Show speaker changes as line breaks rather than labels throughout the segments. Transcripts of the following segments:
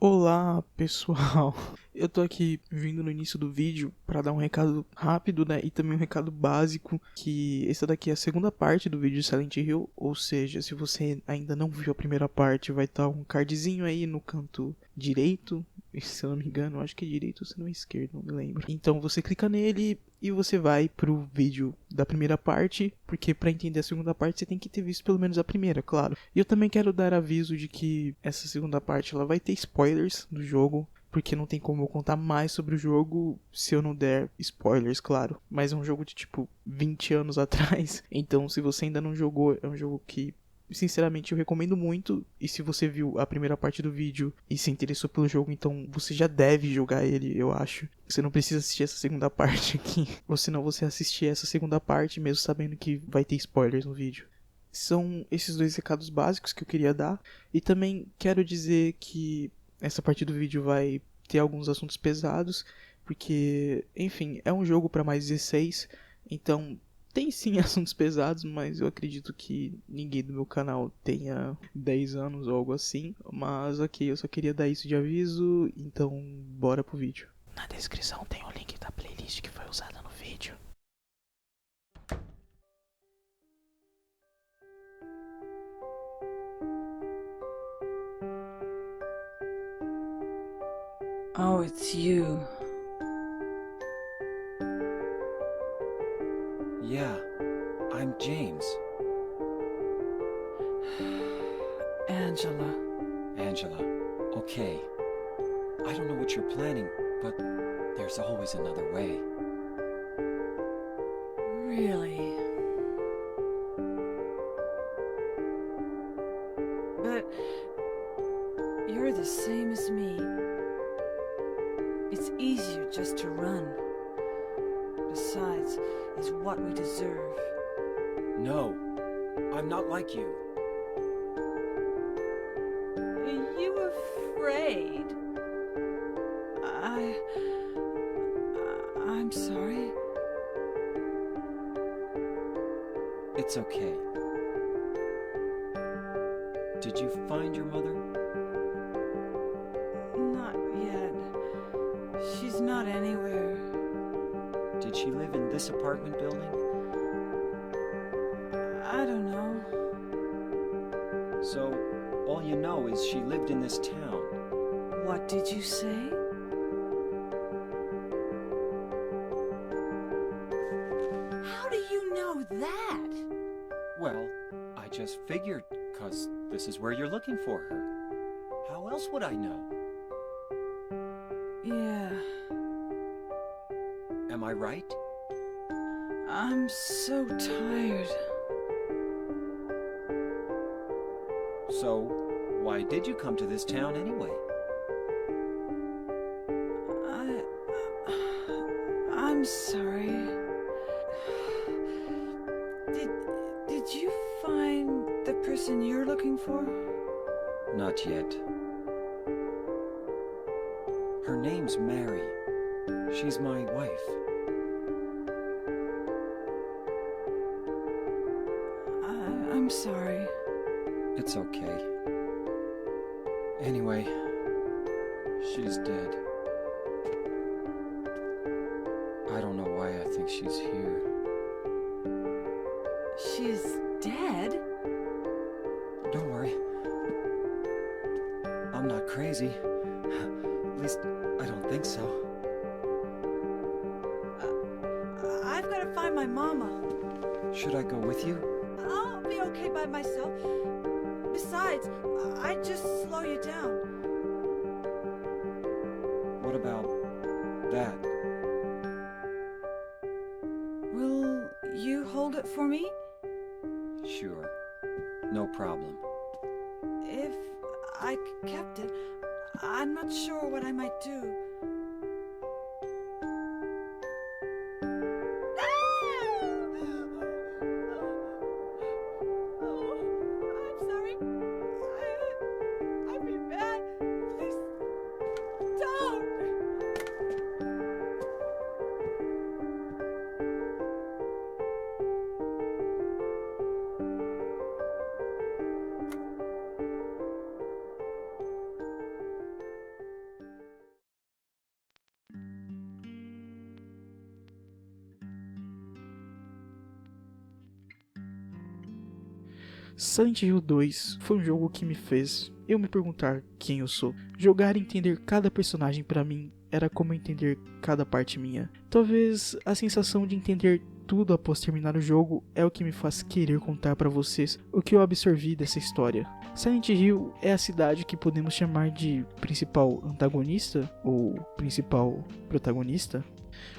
Olá, pessoal. Eu tô aqui vindo no início do vídeo pra dar um recado rápido, né? E também um recado básico, que essa daqui é a segunda parte do vídeo de Silent Hill, ou seja, se você ainda não viu a primeira parte, vai estar um cardzinho aí no canto direito, se eu não me engano, eu acho que é direito ou se não é esquerdo, não me lembro. Então você clica nele e você vai pro vídeo da primeira parte, porque pra entender a segunda parte você tem que ter visto pelo menos a primeira, claro. E eu também quero dar aviso de que essa segunda parte ela vai ter spoilers do jogo, porque não tem como eu contar mais sobre o jogo se eu não der spoilers, claro. Mas é um jogo de tipo 20 anos atrás, então se você ainda não jogou, é um jogo que sinceramente eu recomendo muito. E se você viu a primeira parte do vídeo e se interessou pelo jogo, então você já deve jogar ele, eu acho. Você não precisa assistir essa segunda parte aqui, ou senão você assistir essa segunda parte mesmo sabendo que vai ter spoilers no vídeo. São esses dois recados básicos que eu queria dar. E também quero dizer que essa parte do vídeo vai ter alguns assuntos pesados, porque, enfim, é um jogo para mais 16, então tem sim assuntos pesados, mas eu acredito que ninguém do meu canal tenha 10 anos ou algo assim. Mas ok, eu só queria dar isso de aviso, então bora pro vídeo. Na descrição tem o link da playlist que foi usada no vídeo.
Oh, it's you.
Yeah, I'm James.
Angela.
Angela. Okay. I don't know what you're planning, but there's always another way.
Really? But you're the same as me. It's easier just to run. Besides, it's what we deserve.
No, I'm not like you.
Are you afraid? I'm sorry.
It's okay. Did you find your mother?
Not yet. She's not anywhere.
Did she live in this apartment building?
I don't know.
So, all you know is she lived in this town.
What did you say? How do you know that?
Well, I just figured, 'cause this is where you're looking for her. How else would I know?
Yeah,
Am I right?
I'm so tired.
So, why did you come to this town anyway?
I... I'm sorry. Did you find the person you're looking for?
Not yet. Her name's Mary. She's my wife.
I'm sorry.
It's okay. Anyway, she's dead. I don't know why I think she's here.
She's dead?
Don't worry. I'm not crazy. At least, I don't think so.
I've got to find my mama.
Should I go with you?
I'll be okay by myself. Besides, I'd just slow you down.
What about that?
Will you hold it for me?
Sure. No problem.
If I kept it, I'm not sure what I might do. I'm sorry. I feel bad. Please don't.
Silent Hill 2 foi um jogo que me fez eu me perguntar quem eu sou. Jogar e entender cada personagem pra mim era como entender cada parte minha. Talvez a sensação de entender tudo após terminar o jogo é o que me faz querer contar pra vocês o que eu absorvi dessa história. Silent Hill é a cidade que podemos chamar de principal antagonista ou principal protagonista.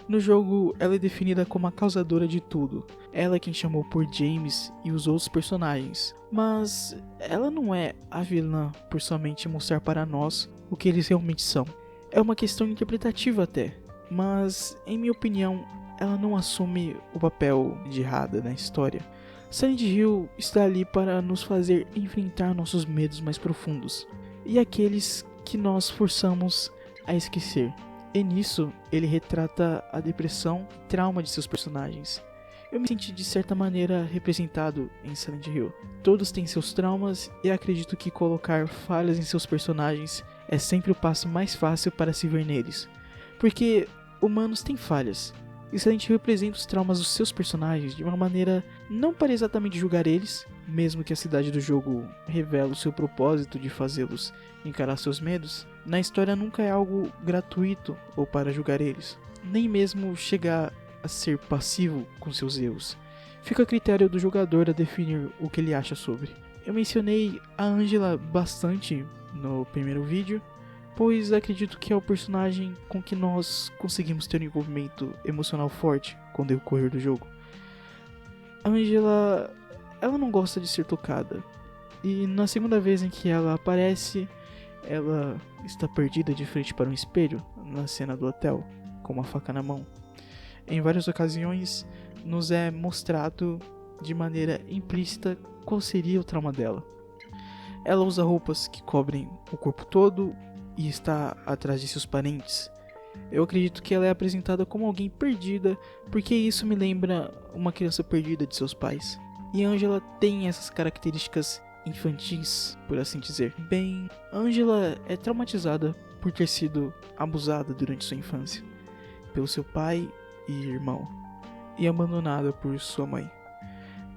No jogo, ela é definida como a causadora de tudo. Ela é quem chamou por James e os outros personagens. Mas ela não é a vilã por somente mostrar para nós o que eles realmente são. É uma questão interpretativa até, mas em minha opinião, ela não assume o papel de errada na história. Silent Hill está ali para nos fazer enfrentar nossos medos mais profundos e aqueles que nós forçamos a esquecer. E nisso, ele retrata a depressão e trauma de seus personagens. Eu me senti de certa maneira representado em Silent Hill. Todos têm seus traumas e acredito que colocar falhas em seus personagens é sempre o passo mais fácil para se ver neles. Porque humanos têm falhas. E Silent Hill representa os traumas dos seus personagens de uma maneira não para exatamente julgar eles, mesmo que a cidade do jogo revela o seu propósito de fazê-los encarar seus medos. Na história nunca é algo gratuito ou para julgar eles, nem mesmo chegar a ser passivo com seus erros. Fica a critério do jogador a definir o que ele acha sobre. Eu mencionei a Angela bastante no primeiro vídeo, pois acredito que é o personagem com que nós conseguimos ter um envolvimento emocional forte com o decorrer do jogo. A Angela, ela não gosta de ser tocada, e na segunda vez em que ela aparece, ela está perdida de frente para um espelho na cena do hotel, com uma faca na mão. Em várias ocasiões, nos é mostrado de maneira implícita qual seria o trauma dela. Ela usa roupas que cobrem o corpo todo e está atrás de seus parentes. Eu acredito que ela é apresentada como alguém perdida, porque isso me lembra uma criança perdida de seus pais. E Angela tem essas características infantis, por assim dizer. Bem, Angela é traumatizada por ter sido abusada durante sua infância pelo seu pai e irmão, e abandonada por sua mãe.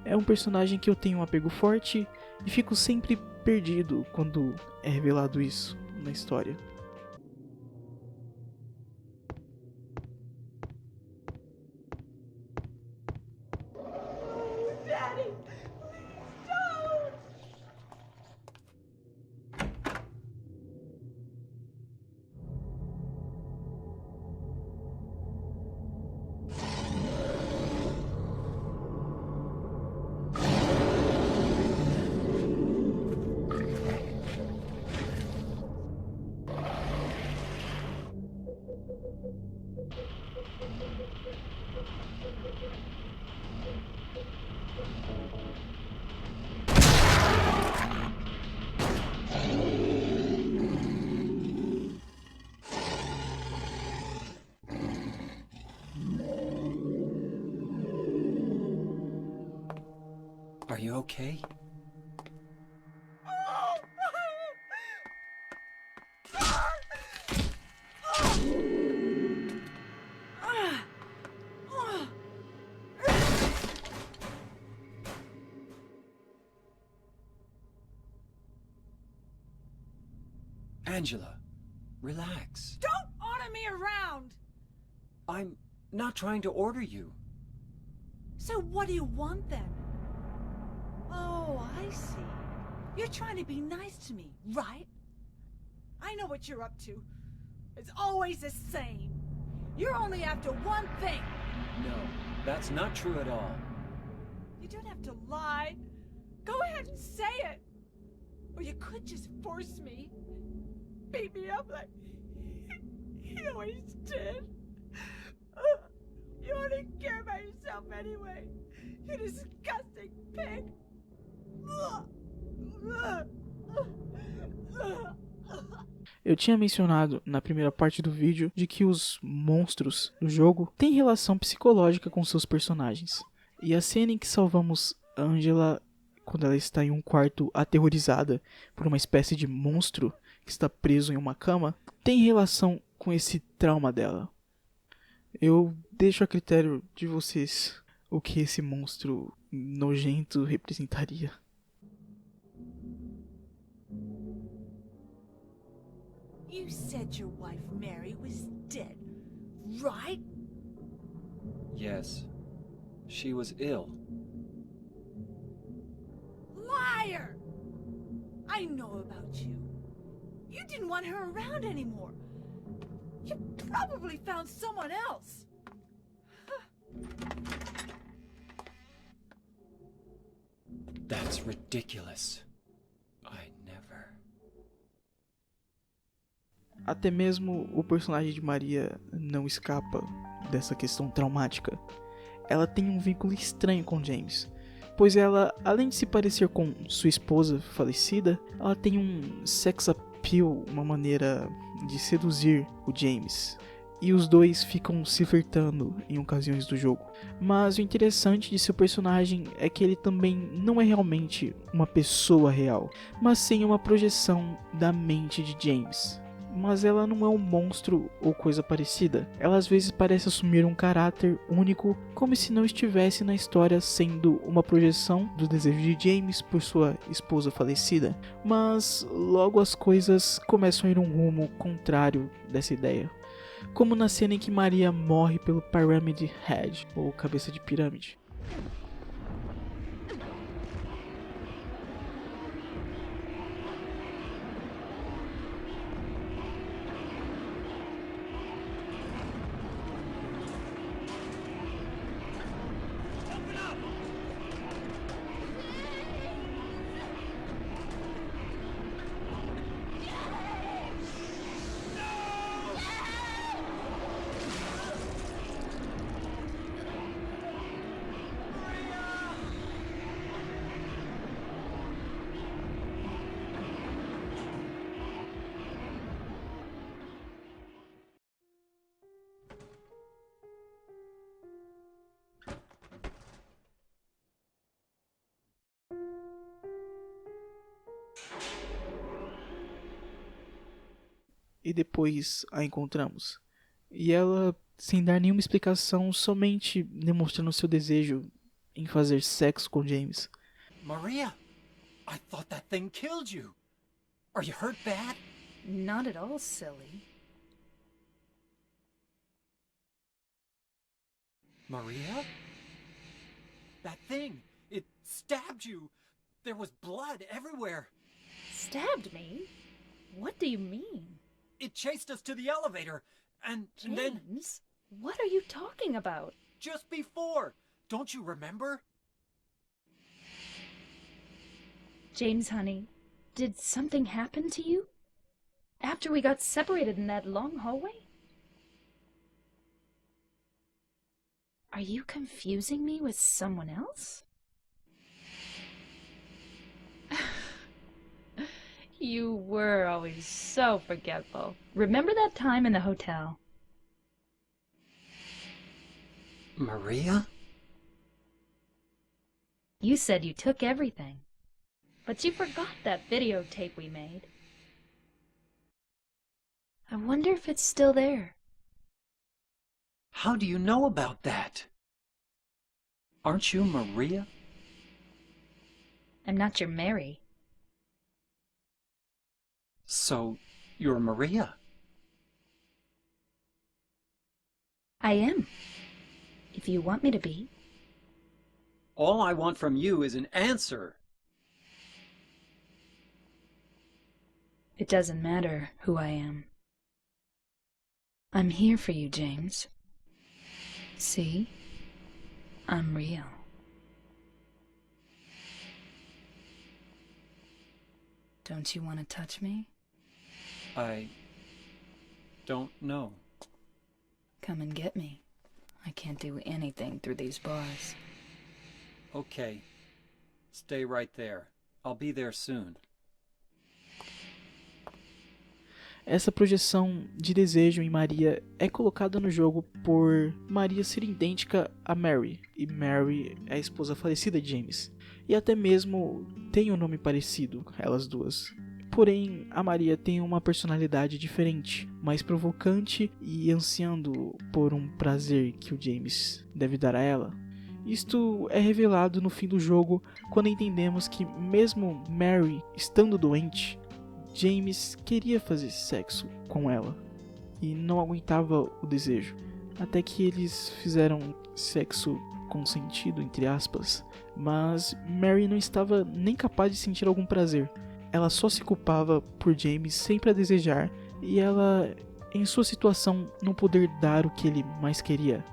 É um personagem que eu tenho um apego forte e fico sempre perdido quando é revelado isso na história.
Daddy! Please don't!
Are you okay? Angela, relax.
Don't order me around!
I'm not trying to order you.
So what do you want then? Oh, I see. You're trying to be nice to me, right? I know what you're up to. It's always the same. You're only after one thing.
No, that's not true at all.
You don't have to lie. Go ahead and say it. Or you could just force me. Beat me up like you always did. You only care about yourself anyway. You disgusting pig.
Eu tinha mencionado na primeira parte do vídeo de que os monstros do jogo têm relação psicológica com seus personagens. E a cena em que salvamos Angela quando ela está em um quarto aterrorizada por uma espécie de monstro que está preso em uma cama tem relação com esse trauma dela. Eu deixo a critério de vocês o que esse monstro nojento representaria.
You said your wife Mary was dead, right?
Yes. She was ill.
Liar! I know about you. You didn't want her around anymore. You probably found someone else.
That's ridiculous. I never...
Até mesmo o personagem de Maria não escapa dessa questão traumática. Ela tem um vínculo estranho com James, pois ela, além de se parecer com sua esposa falecida, ela tem um sex appeal, uma maneira de seduzir o James. E os dois ficam se flertando em ocasiões do jogo. Mas o interessante de seu personagem é que ele também não é realmente uma pessoa real, mas sim uma projeção da mente de James. Mas ela não é um monstro ou coisa parecida. Ela às vezes parece assumir um caráter único, como se não estivesse na história sendo uma projeção do desejo de James por sua esposa falecida. Mas logo as coisas começam a ir um rumo contrário dessa ideia. Como na cena em que Maria morre pelo Pyramid Head, ou cabeça de pirâmide. E depois a encontramos. E ela, sem dar nenhuma explicação, somente demonstrando seu desejo em fazer sexo com James.
Maria! I thought that thing killed you! Are you hurt bad?
Not at all, silly.
Maria? That thing! It stabbed you! There was blood everywhere!
Stabbed me? What do you mean?
It chased us to the elevator, and then...
James, what are you talking about?
Just before! Don't you remember?
James, honey, did something happen to you? After we got separated in that long hallway? Are you confusing me with someone else? You were always so forgetful. Remember that time in the hotel?
Maria?
You said you took everything, but you forgot that videotape we made. I wonder if it's still there.
How do you know about that? Aren't you Maria?
I'm not your Mary.
So, you're Maria?
I am. If you want me to be.
All I want from you is an answer.
It doesn't matter who I am. I'm here for you, James. See? I'm real. Don't you want to touch me?
I don't know.
Come and get me. I can't do anything through these bars.
Okay. Stay right there. I'll be there soon.
Essa projeção de desejo em Maria é colocada no jogo por Maria ser idêntica a Mary, e Mary é a esposa falecida de James, e até mesmo tem um nome parecido, elas duas. Porém, a Maria tem uma personalidade diferente, mais provocante e ansiando por um prazer que o James deve dar a ela. Isto é revelado no fim do jogo, quando entendemos que mesmo Mary estando doente, James queria fazer sexo com ela e não aguentava o desejo. Até que eles fizeram sexo consentido, entre aspas, mas Mary não estava nem capaz de sentir algum prazer. Ela só se culpava por James sempre a desejar e ela, em sua situação, não poder dar o que ele mais queria.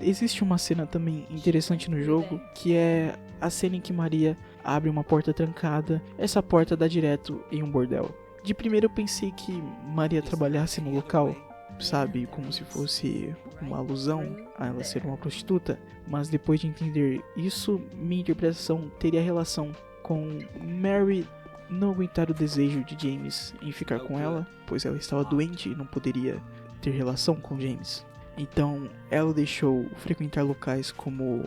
Existe uma cena também interessante no jogo, que é a cena em que Maria abre uma porta trancada. Essa porta dá direto em um bordel. De primeiro eu pensei que Maria trabalhasse no local, sabe, como se fosse uma alusão a ela ser uma prostituta, mas depois de entender isso, minha interpretação teria relação com Mary não aguentar o desejo de James em ficar com ela, pois ela estava doente e não poderia ter relação com James. Então ela deixou frequentar locais como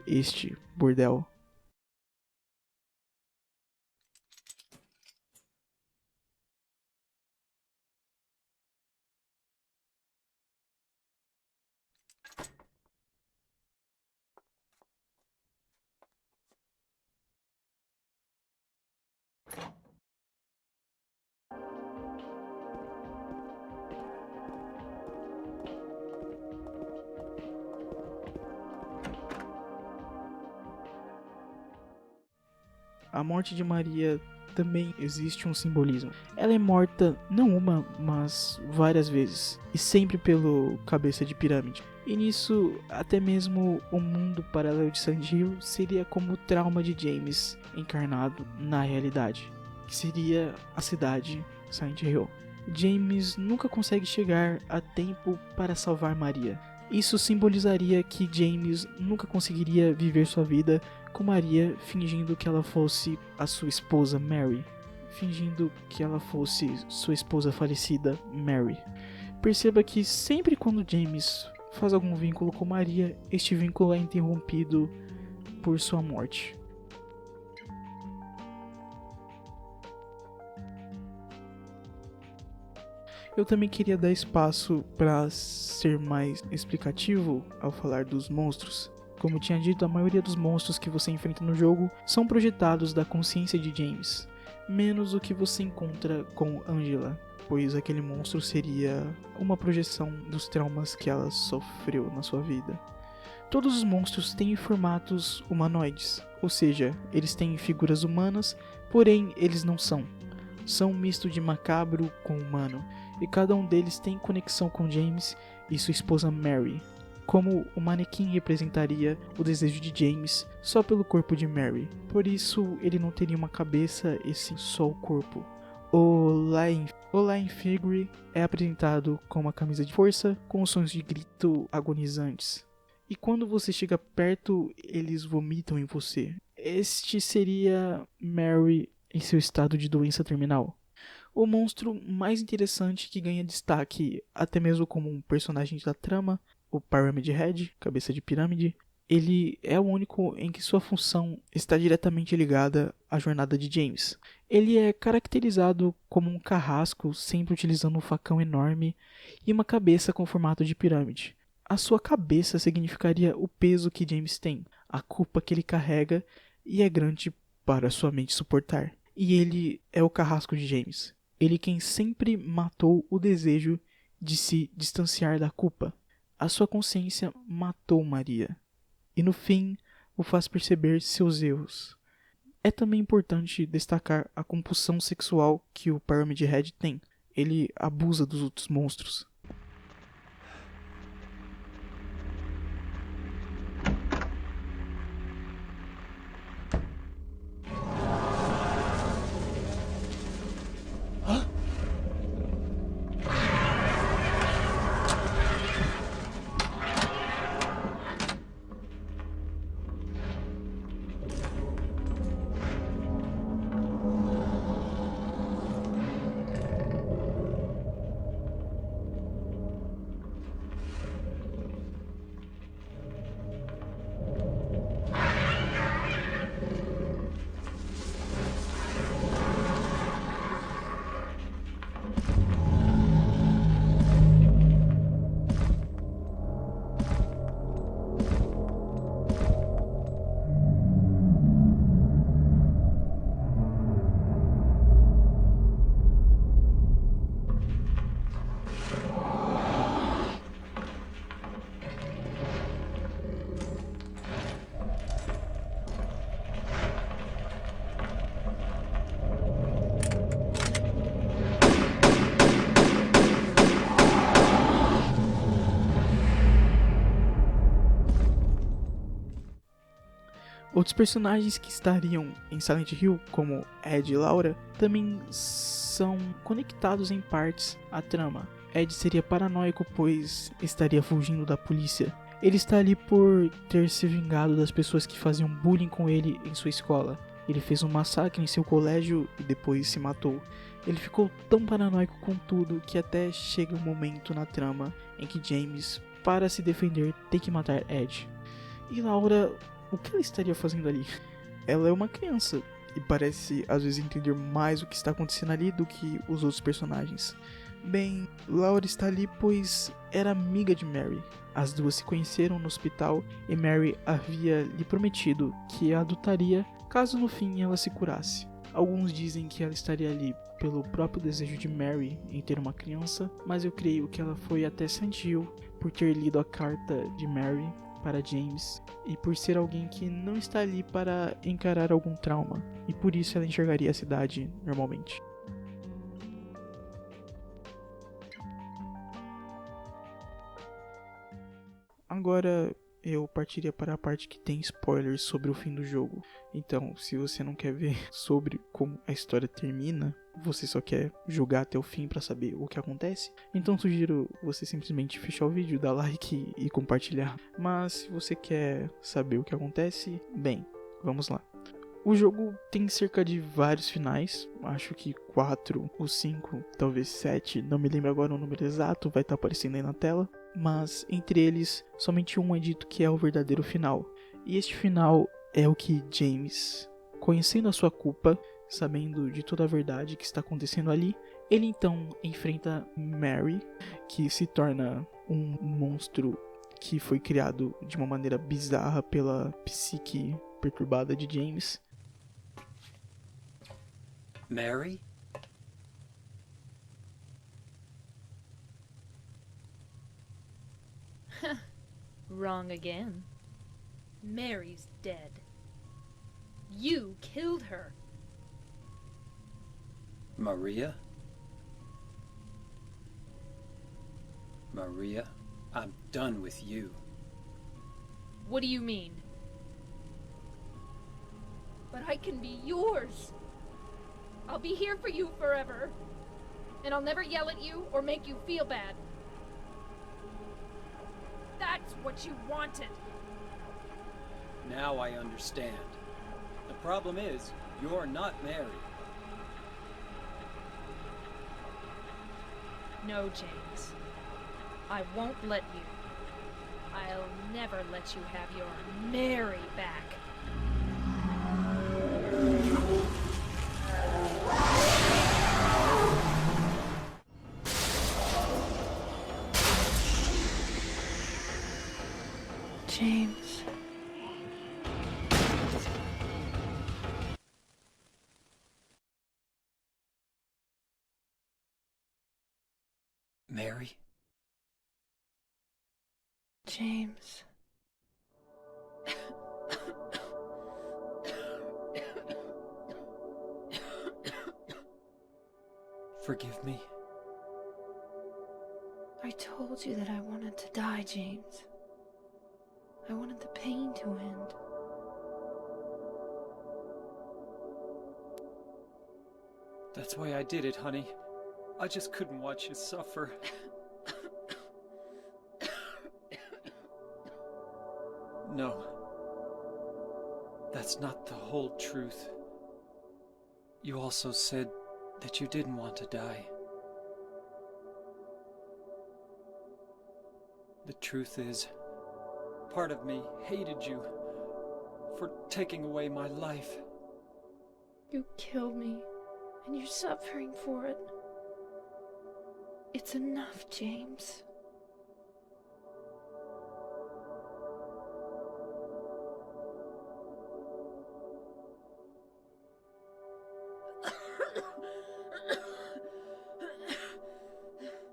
este bordel. A morte de Maria também existe um simbolismo. Ela é morta não uma, mas várias vezes, e sempre pelo cabeça de pirâmide. E nisso, até mesmo o mundo paralelo de Silent Hill seria como o trauma de James encarnado na realidade, que seria a cidade Silent Hill. James nunca consegue chegar a tempo para salvar Maria. Isso simbolizaria que James nunca conseguiria viver sua vida com Maria, fingindo que ela fosse a sua esposa Mary, fingindo que ela fosse sua esposa falecida Mary. Perceba que sempre quando James faz algum vínculo com Maria, este vínculo é interrompido por sua morte. Eu também queria dar espaço para ser mais explicativo ao falar dos monstros. Como eu tinha dito, a maioria dos monstros que você enfrenta no jogo são projetados da consciência de James, menos o que você encontra com Angela, pois aquele monstro seria uma projeção dos traumas que ela sofreu na sua vida. Todos os monstros têm formatos humanoides, ou seja, eles têm figuras humanas, porém eles não são. São um misto de macabro com humano, e cada um deles tem conexão com James e sua esposa Mary, como o manequim representaria o desejo de James só pelo corpo de Mary. Por isso ele não teria uma cabeça e sim só o corpo. O Lying Figure é apresentado com uma camisa de força com sons de grito agonizantes. E quando você chega perto, eles vomitam em você. Este seria Mary em seu estado de doença terminal. O monstro mais interessante que ganha destaque, até mesmo como um personagem da trama, o Pyramid Head, cabeça de pirâmide, ele é o único em que sua função está diretamente ligada à jornada de James. Ele é caracterizado como um carrasco, sempre utilizando um facão enorme e uma cabeça com formato de pirâmide. A sua cabeça significaria o peso que James tem, a culpa que ele carrega e é grande para sua mente suportar. E ele é o carrasco de James. Ele quem sempre matou o desejo de se distanciar da culpa. A sua consciência matou Maria. E no fim, o faz perceber seus erros. É também importante destacar a compulsão sexual que o Pyramid Head tem. Ele abusa dos outros monstros. Outros personagens que estariam em Silent Hill, como Ed e Laura, também são conectados em partes à trama. Ed seria paranoico, pois estaria fugindo da polícia. Ele está ali por ter se vingado das pessoas que faziam bullying com ele em sua escola. Ele fez um massacre em seu colégio e depois se matou. Ele ficou tão paranoico com tudo que até chega um momento na trama em que James, para se defender, tem que matar Ed. E Laura, o que ela estaria fazendo ali? Ela é uma criança e parece às vezes entender mais o que está acontecendo ali do que os outros personagens. Bem, Laura está ali pois era amiga de Mary. As duas se conheceram no hospital e Mary havia lhe prometido que a adotaria caso no fim ela se curasse. Alguns dizem que ela estaria ali pelo próprio desejo de Mary em ter uma criança, mas eu creio que ela foi até Silent Hill por ter lido a carta de Mary para James e por ser alguém que não está ali para encarar algum trauma, e por isso ela enxergaria a cidade normalmente. Agora eu partiria para a parte que tem spoilers sobre o fim do jogo. Então, se você não quer ver sobre como a história termina, você só quer jogar até o fim para saber o que acontece, então sugiro você simplesmente fechar o vídeo, dar like e compartilhar. Mas se você quer saber o que acontece, bem, vamos lá. O jogo tem cerca de vários finais, acho que 4 ou 5, talvez 7, não me lembro agora o número exato, vai estar aparecendo aí na tela. Mas entre eles, somente um é dito que é o verdadeiro final. E este final é o que James, conhecendo a sua culpa, sabendo de toda a verdade que está acontecendo ali, ele então enfrenta Mary, que se torna um monstro que foi criado de uma maneira bizarra pela psique perturbada de James.
Mary?
Wrong again. Mary's dead. You killed her.
Maria? Maria, I'm done with you.
What do you mean? But I can be yours. I'll be here for you forever. And I'll never yell at you or make you feel bad. That's what you wanted.
Now I understand. The problem is, you're not Mary.
No, James. I won't let you. I'll never let you have your Mary back.
James.
Mary?
James.
Forgive me.
I told you that I wanted to die, James. I wanted the pain to end.
That's why I did it, honey. I just couldn't watch you suffer. No. That's not the whole truth. You also said that you didn't want to die. The truth is, part of me hated you for taking away my life.
You killed me, and you're suffering for it. It's enough, James.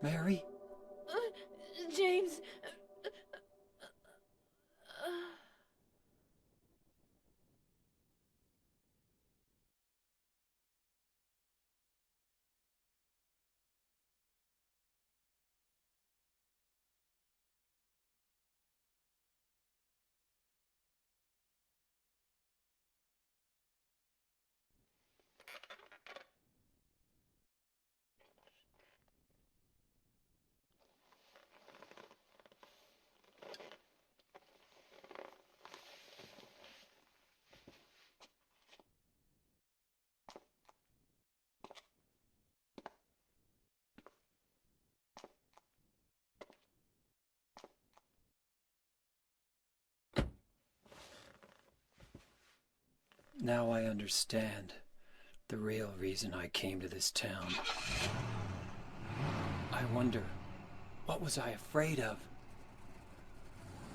Mary?
James.
Now I understand the real reason I came to this town. I wonder, what was I afraid of?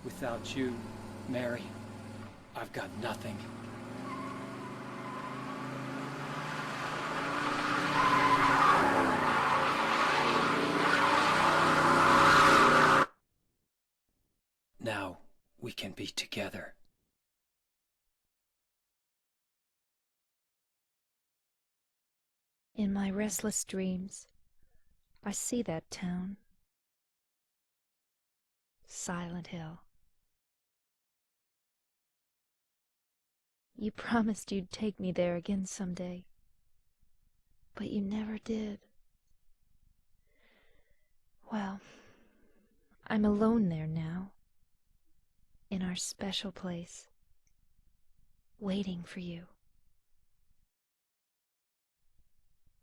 Without you, Mary, I've got nothing. Now we can be together.
In my restless dreams, I see that town. Silent Hill. You promised you'd take me there again someday, but you never did. Well, I'm alone there now, in our special place, waiting for you.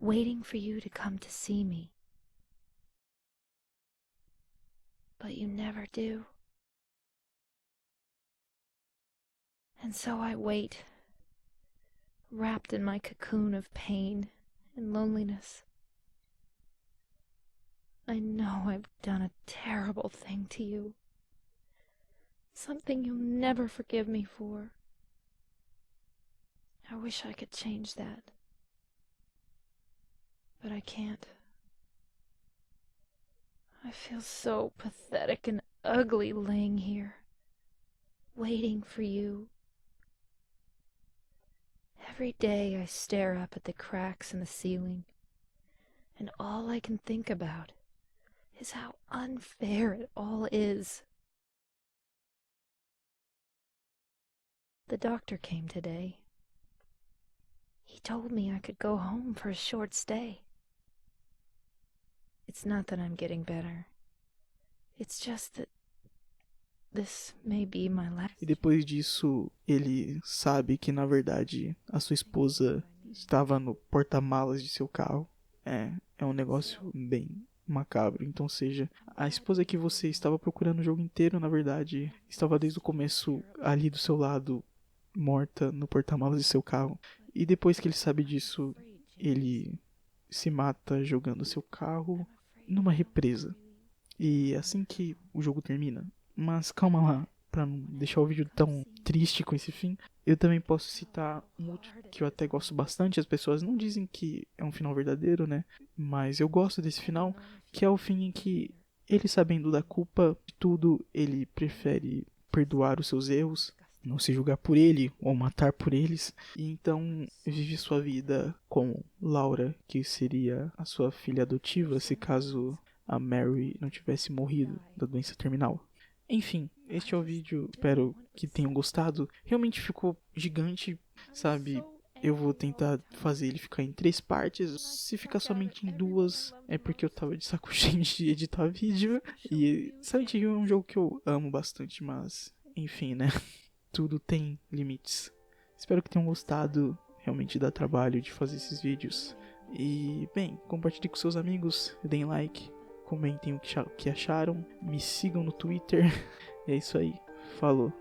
Waiting for you to come to see me. But you never do. And so I wait, wrapped in my cocoon of pain and loneliness. I know I've done a terrible thing to you. Something you'll never forgive me for. I wish I could change that. But I can't. I feel so pathetic and ugly laying here, waiting for you. Every day I stare up at the cracks in the ceiling, and all I can think about is how unfair it all is. The doctor came today. He told me I could go home for a short stay. It's not that I'm getting better. It's just that this may be my last.
E depois disso, ele sabe que na verdade a sua esposa estava no porta-malas de seu carro. É um negócio bem macabro. Então, seja, a esposa que você estava procurando o jogo inteiro, na verdade, estava desde o começo ali do seu lado, morta no porta-malas de seu carro. E depois que ele sabe disso, ele se mata jogando seu carro numa represa. E assim que o jogo termina. Mas calma lá, pra não deixar o vídeo tão triste com esse fim, eu também posso citar um outro que eu até gosto bastante. As pessoas não dizem que é um final verdadeiro, né? Mas eu gosto desse final, que é o fim em que ele, sabendo da culpa de tudo, ele prefere perdoar os seus erros, não se julgar por ele ou matar por eles, e então vive sua vida com Laura, que seria a sua filha adotiva se caso a Mary não tivesse morrido da doença terminal. Enfim, este é o vídeo, espero que tenham gostado. Realmente ficou gigante, sabe? Eu vou tentar fazer ele ficar em 3 partes. Se ficar somente em 2, é porque eu tava de saco cheio de editar vídeo. E Silent Hill é um jogo que eu amo bastante, mas enfim, né? Tudo tem limites. Espero que tenham gostado. Realmente dá trabalho de fazer esses vídeos. E, bem, compartilhe com seus amigos, deem like, comentem o que acharam, me sigam no Twitter. É isso aí, falou.